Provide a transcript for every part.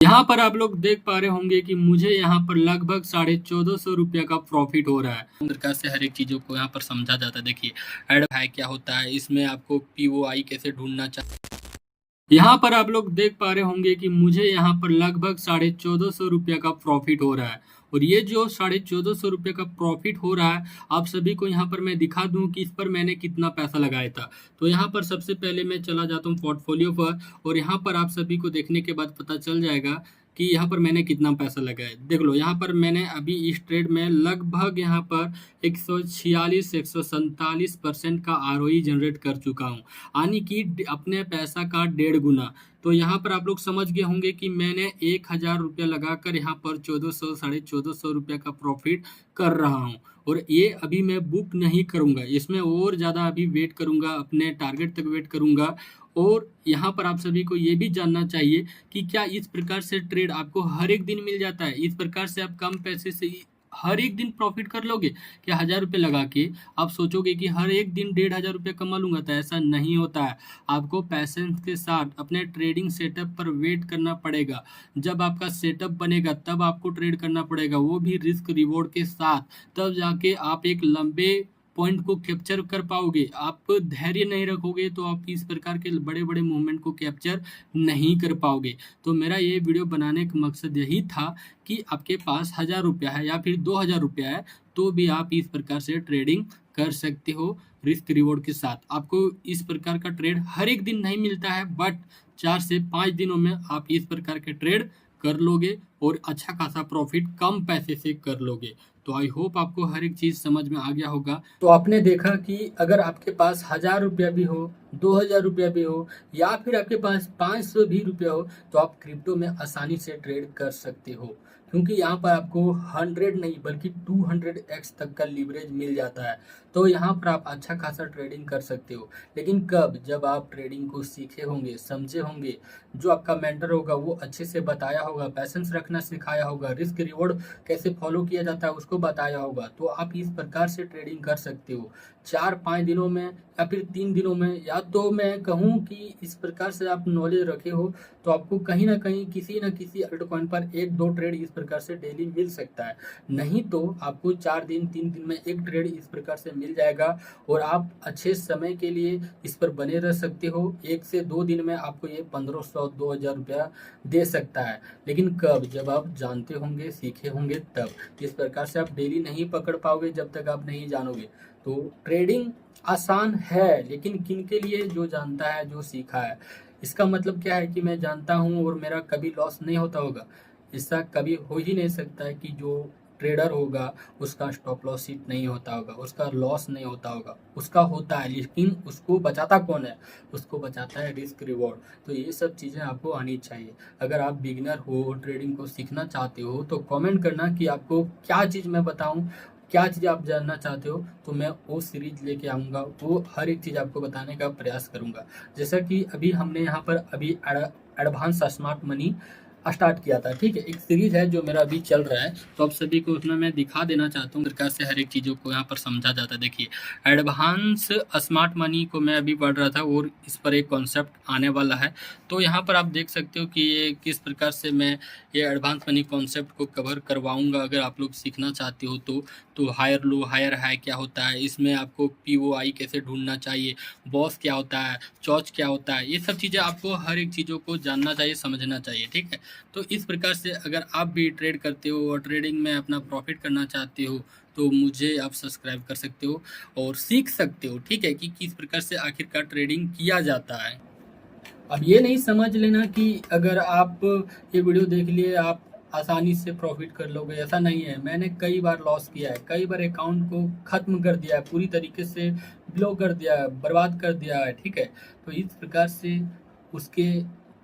यहाँ पर आप लोग देख पा रहे होंगे कि मुझे यहाँ पर लगभग 1450 रुपये का प्रॉफिट हो रहा है। प्रकार से हर एक चीज़ों को यहाँ पर समझा जाता है। देखिए एड है क्या होता है, इसमें आपको पीओआई कैसे ढूंढना चाहिए। यहाँ पर आप लोग देख पा रहे होंगे कि मुझे यहाँ पर लगभग 1450 रुपये का प्रॉफिट हो रहा है। और ये जो 1450 रुपये का प्रॉफिट हो रहा है, आप सभी को यहाँ पर मैं दिखा दूं कि इस पर मैंने कितना पैसा लगाया था। तो यहाँ पर सबसे पहले मैं चला जाता हूँ पोर्टफोलियो पर, और यहाँ पर आप सभी को देखने के बाद पता चल जाएगा कि यहाँ पर मैंने कितना पैसा लगाया। देख लो यहाँ पर मैंने अभी इस ट्रेड में लगभग यहाँ पर 146 147% का आरओई जनरेट कर चुका हूँ, यानी कि अपने पैसा का 1.5 गुना। तो यहाँ पर आप लोग समझ गए होंगे कि मैंने 1000 रुपया लगाकर यहाँ पर 1400 1450 रुपये का प्रॉफिट कर रहा हूँ। और ये अभी मैं बुक नहीं करूँगा, इसमें और ज़्यादा अभी वेट करूँगा, अपने टारगेट तक वेट करूँगा। और यहाँ पर आप सभी को ये भी जानना चाहिए कि क्या इस प्रकार से ट्रेड आपको हर एक दिन मिल जाता है। इस प्रकार से आप कम पैसे से हर एक दिन प्रॉफिट कर लोगे क्या? 1000 रुपये लगा के आप सोचोगे कि हर एक दिन 1500 रुपये कमा लूंगा, तो ऐसा नहीं होता है। आपको पैसेंस के साथ अपने ट्रेडिंग सेटअप पर वेट करना पड़ेगा। जब आपका सेटअप बनेगा तब आपको ट्रेड करना पड़ेगा, वो भी रिस्क रिवॉर्ड के साथ। तब जाके आप एक लंबे पॉइंट को कैप्चर कर पाओगे। आप धैर्य नहीं रखोगे तो आप इस प्रकार के बड़े बड़े मूवमेंट को कैप्चर नहीं कर पाओगे। तो मेरा ये वीडियो बनाने का मकसद यही था कि आपके पास 1000 रुपया है या फिर 2000 रुपया है, तो भी आप इस प्रकार से ट्रेडिंग कर सकते हो रिस्क रिवॉर्ड के साथ। आपको इस प्रकार का ट्रेड हर एक दिन नहीं मिलता है, बट 4 से 5 दिनों में आप इस प्रकार के ट्रेड कर लोगे और अच्छा खासा प्रॉफिट कम पैसे से कर लोगे। तो आई होप आपको हर एक चीज़ समझ में आ गया होगा। तो आपने देखा कि अगर आपके पास 1000 रुपया भी हो, 2000 रुपया भी हो, या फिर आपके पास 500 भी रुपया हो, तो आप क्रिप्टो में आसानी से ट्रेड कर सकते हो, क्योंकि यहाँ पर आपको 100 नहीं बल्कि 200x तक का लीवरेज मिल जाता है। तो यहाँ पर आप अच्छा खासा ट्रेडिंग कर सकते हो। लेकिन कब? जब आप ट्रेडिंग को सीखे होंगे, समझे होंगे, जो आपका मेंटर होगा वो अच्छे से बताया होगा, पैसेंस रखना सिखाया होगा, रिस्क रिवॉर्ड कैसे फॉलो किया जाता है उसको बताया होगा, तो आप इस प्रकार से ट्रेडिंग कर सकते हो 4-5 दिनों में या फिर 3 दिनों में। या तो मैं कहूँ कि इस प्रकार से आप नॉलेज रखे हो तो आपको कहीं ना कहीं किसी न किसी अल्ट कॉइन पर 1-2 ट्रेड इस प्रकार से डेली मिल सकता है। नहीं तो आपको 4 दिन 3 दिन में एक ट्रेड इस प्रकार से मिल जाएगा और आप अच्छे समय के लिए इस पर बने रह सकते हो। 1 से 2 दिन में आपको ये 1500-2000 रुपया दे सकता है। लेकिन कब? जब आप जानते होंगे, सीखे होंगे तब। इस प्रकार से आप डेली नहीं पकड़ पाओगे जब तक आप नहीं जानोगे। तो ट्रेडिंग आसान है, लेकिन किन के लिए? जो जानता है, जो सीखा है। इसका मतलब क्या है कि मैं जानता हूँ और मेरा कभी लॉस नहीं होता होगा? ऐसा कभी हो ही नहीं सकता है कि जो ट्रेडर होगा उसका स्टॉप लॉस हिट नहीं होता होगा, उसका लॉस नहीं होता होगा। उसका होता है, लेकिन उसको बचाता कौन है? उसको बचाता है रिस्क रिवॉर्ड। तो ये सब चीज़ें आपको आनी चाहिए। अगर आप बिगिनर हो, ट्रेडिंग को सीखना चाहते हो, तो कमेंट करना कि आपको क्या चीज़ मैं बताऊं, क्या चीज़ आप जानना चाहते हो, तो मैं वो सीरीज लेके आऊँगा, वो हर एक चीज़ आपको बताने का प्रयास करूँगा। जैसा कि अभी हमने यहाँ पर अभी एडवांस स्मार्ट मनी स्टार्ट किया था, ठीक है। एक सीरीज है जो मेरा अभी चल रहा है, तो आप सभी को उसमें मैं दिखा देना चाहता हूँ प्रकार से हर एक चीज़ों को यहाँ पर समझा जाता है। देखिए एडवांस स्मार्ट मनी को मैं अभी पढ़ रहा था और इस पर एक कॉन्सेप्ट आने वाला है। तो यहाँ पर आप देख सकते हो कि ये किस प्रकार से मैं ये एडवांस मनी कॉन्सेप्ट को कवर करवाऊँगा। अगर आप लोग सीखना चाहते हो तो हायर लो, हायर हाई क्या होता है, इसमें आपको पीओआई कैसे ढूंढना चाहिए, बॉस क्या होता है, चॉच क्या होता है, ये सब चीज़ें आपको हर एक चीज़ों को जानना चाहिए, समझना चाहिए, ठीक है। तो इस प्रकार से अगर आप भी ट्रेड करते हो और ट्रेडिंग में अपना प्रॉफिट करना चाहते हो, तो मुझे आप सब्सक्राइब कर सकते हो और सीख सकते हो, ठीक है, कि किस प्रकार से आखिरकार ट्रेडिंग किया जाता है। अब ये नहीं समझ लेना कि अगर आप ये वीडियो देख लिए आप आसानी से प्रॉफिट कर लोगे, ऐसा नहीं है। मैंने कई बार लॉस किया है, कई बार अकाउंट को ख़त्म कर दिया है, पूरी तरीके से ब्लॉक कर दिया है, बर्बाद कर दिया है, ठीक है। तो इस प्रकार से उसके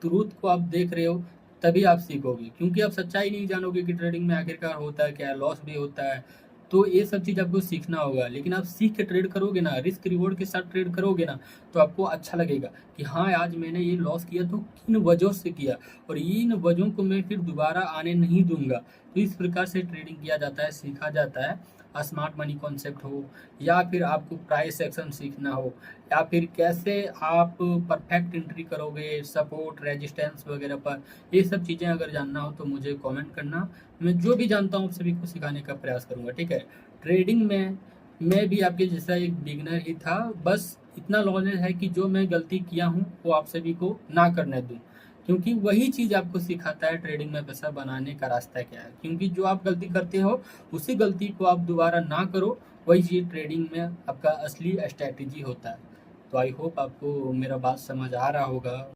ट्रूथ को आप देख रहे हो तभी आप सीखोगे, क्योंकि आप सच्चाई नहीं जानोगे कि ट्रेडिंग में आखिरकार होता है क्या, लॉस भी होता है। तो ये सब चीज़ आपको सीखना होगा। लेकिन आप सीख के ट्रेड करोगे ना, रिस्क रिवॉर्ड के साथ ट्रेड करोगे ना, तो आपको अच्छा लगेगा कि हाँ आज मैंने ये लॉस किया तो किन वजहों से किया और इन वजहों को मैं फिर दोबारा आने नहीं दूंगा। तो इस प्रकार से ट्रेडिंग किया जाता है, सीखा जाता है। स्मार्ट मनी कॉन्सेप्ट हो, या फिर आपको प्राइस एक्शन सीखना हो, या फिर कैसे आप परफेक्ट एंट्री करोगे सपोर्ट रेजिस्टेंस वगैरह पर, ये सब चीज़ें अगर जानना हो तो मुझे कमेंट करना। मैं जो भी जानता हूँ आप सभी को सिखाने का प्रयास करूँगा, ठीक है। ट्रेडिंग में मैं भी आपके जैसा एक बिगिनर ही था, बस इतना नॉलेज है कि जो मैं गलती किया हूँ वो आप सभी को ना करने दूँ, क्योंकि वही चीज़ आपको सिखाता है ट्रेडिंग में पैसा बनाने का रास्ता क्या है। क्योंकि जो आप गलती करते हो उसी गलती को आप दोबारा ना करो, वही चीज़ ट्रेडिंग में आपका असली स्ट्रैटेजी होता है। तो आई होप आपको मेरा बात समझ आ रहा होगा।